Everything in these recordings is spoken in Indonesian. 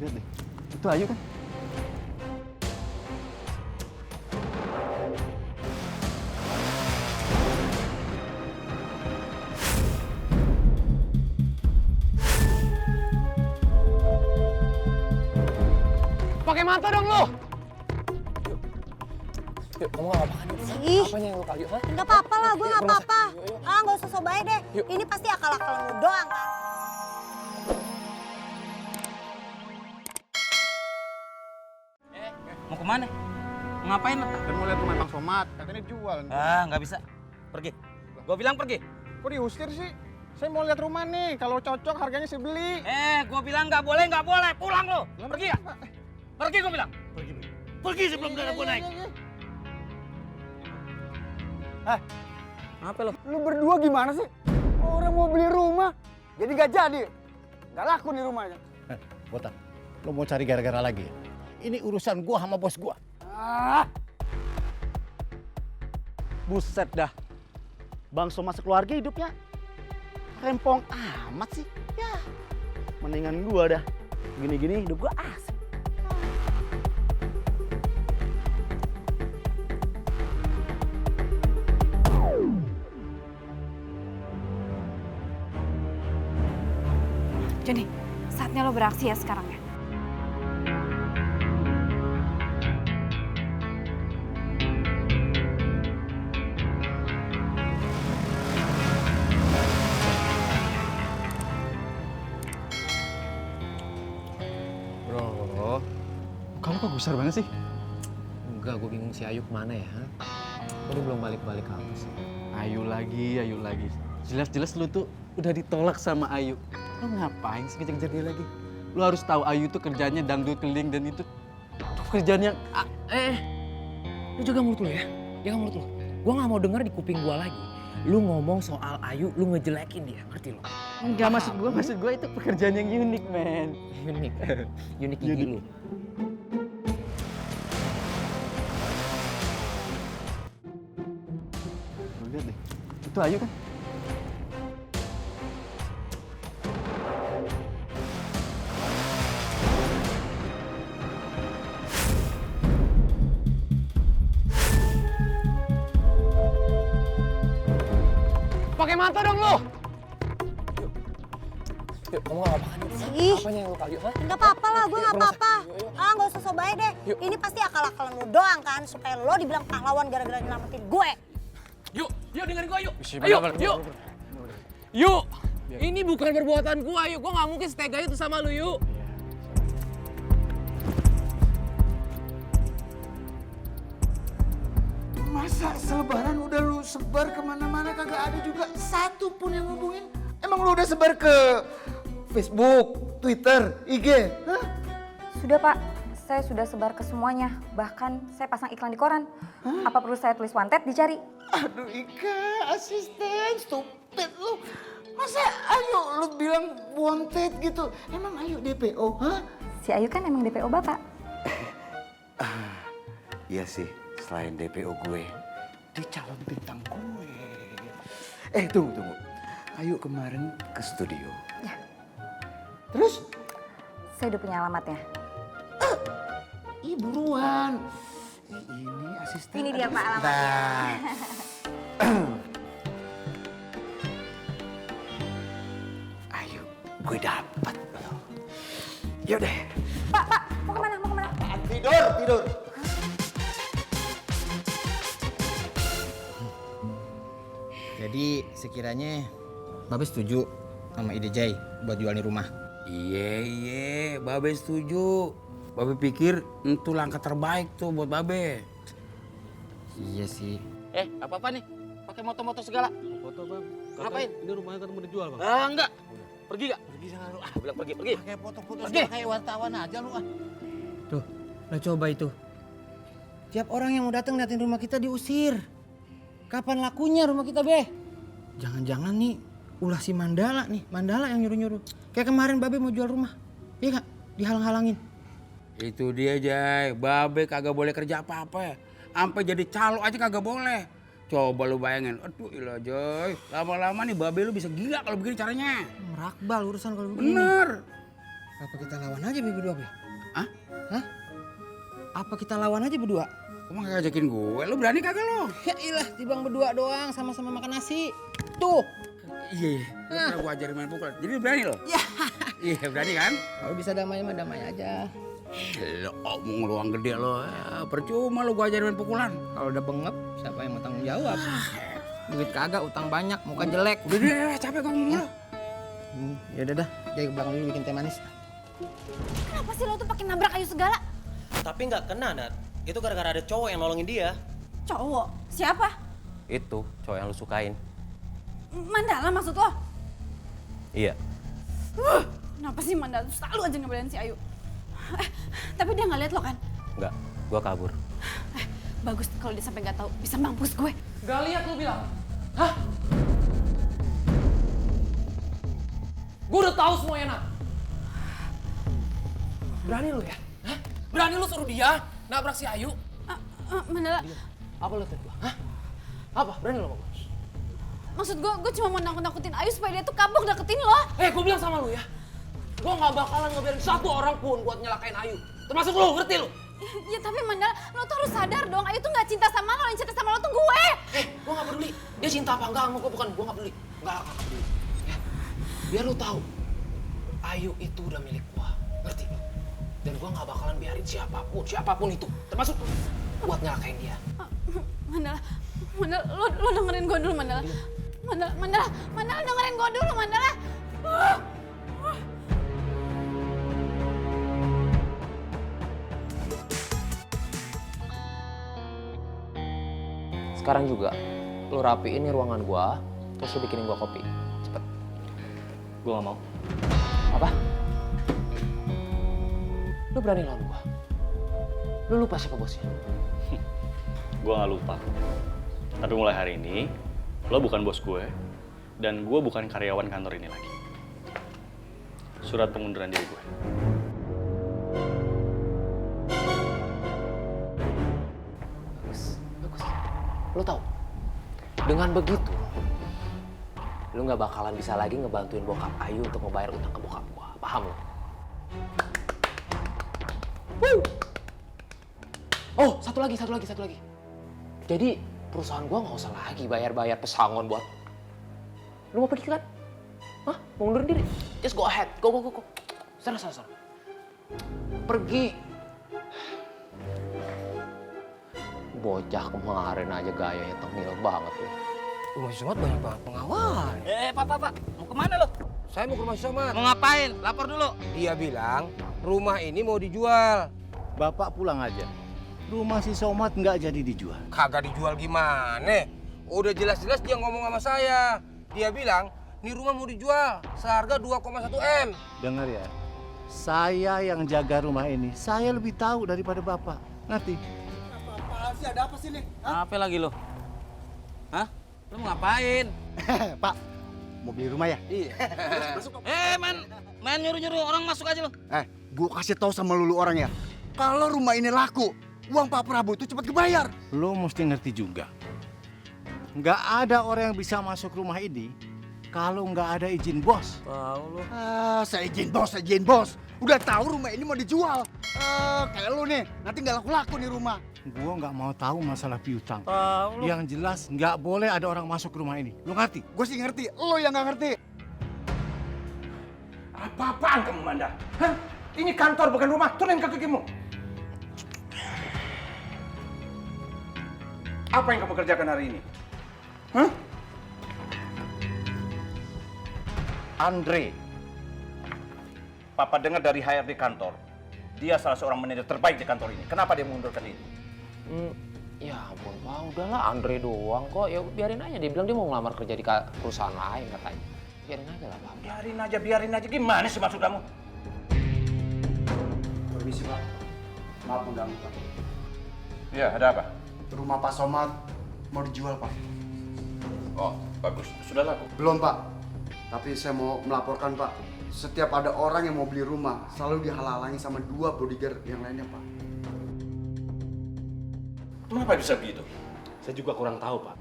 Lihat deh. Itu Ayu kan? Pakai mata dong lo. Yuk, kamu gak apa-apa kan? Ih. Apanya yang luka? Yuk, ha? Enggak apa-apa lah, gue Yuk, nggak rumah apa-apa. sakit. Yuk, yuk. Ah, nggak usah sobaik deh. Yuk. Ini pasti akal-akalan lu doang kan. Mau kemana? Ngapain lo? Dan mau lihat rumah Bang Somad, katanya dijual. Ah, nggak bisa. Pergi. Gua bilang pergi. Kok diusir sih? Saya mau lihat rumah nih, kalau cocok harganya saya beli. Gua bilang nggak boleh, nggak boleh. Pulang lo. Pergi ya? Pergi gua bilang. Pergi. Pergi sebelum darah gua naik. Apa lo? Lu berdua gimana sih? Orang mau beli rumah, jadi gak jadi. Gak laku nih rumahnya. Botak, lo mau cari gara-gara lagi? Ini urusan gua sama bos gua. Ah, buset dah. Bang Somad sekeluarga hidupnya rempong amat sih. Ya, mendingan gua dah. Gini-gini hidup gua asik. Joni, saatnya lo beraksi ya sekarang ya. Bro, kamu kok besar banget sih? Enggak, gue bingung si Ayu kemana ya? Kok dia belum balik-balik kampus? Ayu lagi. Jelas-jelas lu tuh udah ditolak sama Ayu. Lu ngapain sih kejar-kejar dia lagi? Lu harus tahu Ayu tuh kerjanya dangdut keliling dan itu pekerjaan yang Lu jaga mulut lu ya? Jaga mulut lu. Gue gak mau denger di kuping gue lagi. Lu ngomong soal Ayu, lu ngejelekin dia, ngerti lo? enggak maksud gua itu pekerjaan yang unik, men. Unik. Unik gigi lu. Lu lihat deh. Itu Ayu kan? Pakai mata dong lo. Yuk, kamu gak apa-apa kan? Ih. Apanya yang luka? Yuk, ha? Enggak apa-apa lah, gue nggak Rumah apa-apa. sakit. Yuk, yuk. Ah, nggak usah sobaik deh. Yuk. Ini pasti akal-akalan lu doang kan, supaya lo dibilang pahlawan gara-gara nyelamatin gue. Yuk dengerin gua yuk. Isi, Ayo, bener, yuk. Yuk. Ini bukan perbuatan gua, yuk. Gua nggak mungkin setega itu sama lu, yuk. Masa selebaran udah lu sebar kemana-mana kagak ada juga satu pun yang ngubungin? Emang lu udah sebar ke Facebook, Twitter, IG? Hah? Sudah Pak, saya sudah sebar ke semuanya. Bahkan saya pasang iklan di koran. Apa perlu saya tulis wanted dicari? Aduh Ika, asisten, stupid lu. Masa Ayu lu bilang wanted gitu? Emang Ayu DPO, hah? Si Ayu kan emang DPO Bapak. Iya sih, selain DPO gue, dia calon bintang gue. Tunggu. Ayu kemarin ke studio. Ya. Terus? Saya udah punya alamatnya. Ih buruan. Ini asisten. Ini dia Pak alamatnya. Ayo, gue dapat. Yaudah. Pak, mau kemana? Tidur. Jadi sekiranya Babe setuju sama ide Jai buat jual nih rumah. Iya, Babe setuju. Babe pikir itu langkah terbaik tuh buat Babe. Iya sih. Apa-apa nih? Pakai moto-moto segala. Foto bang. Ngapain? Ini rumahnya kan mau dijual bang. Enggak. Pergi gak? Pergi sana lu. Bilang pergi. Kayak foto-foto Pergi. kayak wartawan aja lu ah. Tuh, lo coba itu. Tiap orang yang mau datang liatin rumah kita diusir. Kapan lakunya rumah kita, Be? Jangan-jangan nih ulah si Mandala nih. Mandala yang nyuruh-nyuruh. Kayak kemarin Babe mau jual rumah. Iya gak? Dihalang-halangin. Itu dia, Jay. Babe kagak boleh kerja apa-apa ya. Sampai jadi calo aja kagak boleh. Coba lu bayangin. Aduh, ilah, Joy. Lama-lama nih Babe lu bisa gila kalau begini caranya. Merakbal urusan kalau begini. Bener. Apa kita lawan aja berdua, Be? Hah? Hah? Apa kita lawan aja berdua? Kamu gak ngajakin gue, lu berani kagak lo? Ya ilah, dibang berdua doang sama-sama makan nasi. Tuh. Iya, lu gue ajarin main pukul. Jadi lu berani lo? Iya, berani kan? Kalau bisa damai mah damai aja. Lo omong luang gede lo, percuma lo gue ajarin main pukulan. Kalau udah bengep, siapa yang mau tanggung jawab? Duit kagak, utang banyak, muka jelek. Udah deh, capek gue ngomong lo. Ya udah dah, jaga ke belakang dulu bikin teh manis. Kenapa sih lo tuh pakai nabrak Ayu segala? Tapi nggak kena, Nat. Itu gara-gara ada cowok yang nolongin dia. Cowok? Siapa? Itu cowok yang lu sukain. Mandala maksud lo? Iya. Kenapa sih Mandala selalu aja ngebelain si Ayu? Tapi dia nggak lihat lo kan? Nggak, gua kabur. Bagus kalau dia sampai nggak tahu, bisa mampus gue. Gak lihat lu bilang. Hah? Gue udah tahu semuanya, Nat. Berani lu ya? Hah? Berani lu suruh dia nabrak si Ayu? Mandala, Apa lu tadi? Hah? Apa? Berani lu ngomong? maksud gue cuma mau nakut-nakutin Ayu supaya dia tuh kapok deketin lo. Gue bilang sama lu ya. Gue gak bakalan ngebiarin satu orang pun buat nyelakain Ayu. Termasuk lu, ngerti lu? Ya tapi Mandala, lo tuh harus sadar dong, Ayu tuh gak cinta sama lo, yang cinta sama lo tuh gue. Gue gak peduli. Dia cinta apa enggak sama gue, bukan. Gue gak peduli. Gak peduli. Ya. Biar lu tahu, Ayu itu udah milik gue. Ngerti lu? Dan gue gak bakalan biarin siapapun itu. Termasuk lu, buat nyelakain dia. Mandala, lo dengerin gue dulu Mandala. Mandala dengerin gue dulu Mandala. Sekarang juga, lu rapiin nih ruangan gua, terus lu bikinin gua kopi. Cepet. Gua nggak mau. Apa? Lu berani lawan gua? Lu lupa siapa bosnya? Gua nggak lupa. Tapi mulai hari ini, lo bukan bos gue, dan gue bukan karyawan kantor ini lagi. Surat pengunduran diri gue. Bagus. Lu tahu, dengan begitu, lu nggak bakalan bisa lagi ngebantuin bokap Ayu untuk ngebayar utang ke bokap gua. Paham lu? Oh, satu lagi. Jadi perusahaan gua nggak usah lagi bayar pesangon buat. Lu mau pergi kan? Hah? Mau ngundurin diri? Just go ahead. Go. Sana. Pergi. Bocah kemarin aja gayanya tengil banget ya. Rumah si Somad banyak banget pengawal. Pak. Mau kemana lo? Saya mau ke rumah si Somad. Mau ngapain? Lapor dulu. Dia bilang rumah ini mau dijual. Bapak pulang aja. Rumah si Somad nggak jadi dijual. Kagak dijual gimana? Udah jelas-jelas dia ngomong sama saya. Dia bilang, nih rumah mau dijual seharga 2,1 M. Dengar ya, saya yang jaga rumah ini. Saya lebih tahu daripada Bapak. Ngerti? Apa lagi lo? Hah? Lo mau ngapain? Pak, mau beli rumah ya? Iya. Main nyuruh-nyuruh orang masuk aja lo. Gua kasih tahu sama lu orang ya. Kalau rumah ini laku, uang Pak Prabowo itu cepat kebayar. Lo mesti ngerti juga. Nggak ada orang yang bisa masuk rumah ini kalau nggak ada izin bos. Tahu lo. Saya izin bos. Udah tahu rumah ini mau dijual. Kayak lu nih, nanti nggak laku-laku nih rumah. Gua nggak mau tahu masalah piutang. Tahu lo. Yang jelas nggak boleh ada orang masuk ke rumah ini. Lo ngerti? Gue sih ngerti, lo yang nggak ngerti. Apa-apaan kamu, Manda? Hah? Ini kantor bukan rumah, turunin ke kakimu. Apa yang kamu kerjakan hari ini? Hah? Andre. Papa dengar dari HRD kantor, dia salah seorang manajer terbaik di kantor ini. Kenapa dia mengundurkan diri? Ya ampun Pak, udahlah Andre doang kok. Ya biarin aja, dia bilang dia mau ngelamar kerja di perusahaan lain katanya. Biarin aja lah Pak. Biarin aja. Gimana sih maksud kamu? Permisi Pak, maaf mengganggu Pak. Ya, ada apa? Rumah Pak Somad mau dijual Pak. Oh, bagus. Sudah laku. Belum Pak, tapi saya mau melaporkan Pak. Setiap ada orang yang mau beli rumah, selalu dihalang-halangi sama 2 bodyguard yang lainnya Pak. Kenapa bisa begitu? Saya juga kurang tahu, Pak.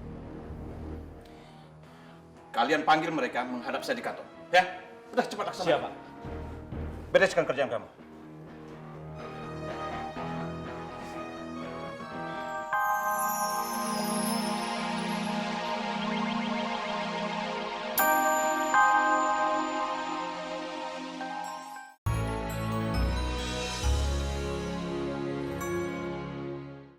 Kalian panggil mereka menghadap saya di kantor. Ya? Udah cepat laksanakan. Siap, Pak. Bereskan kerjaan kamu.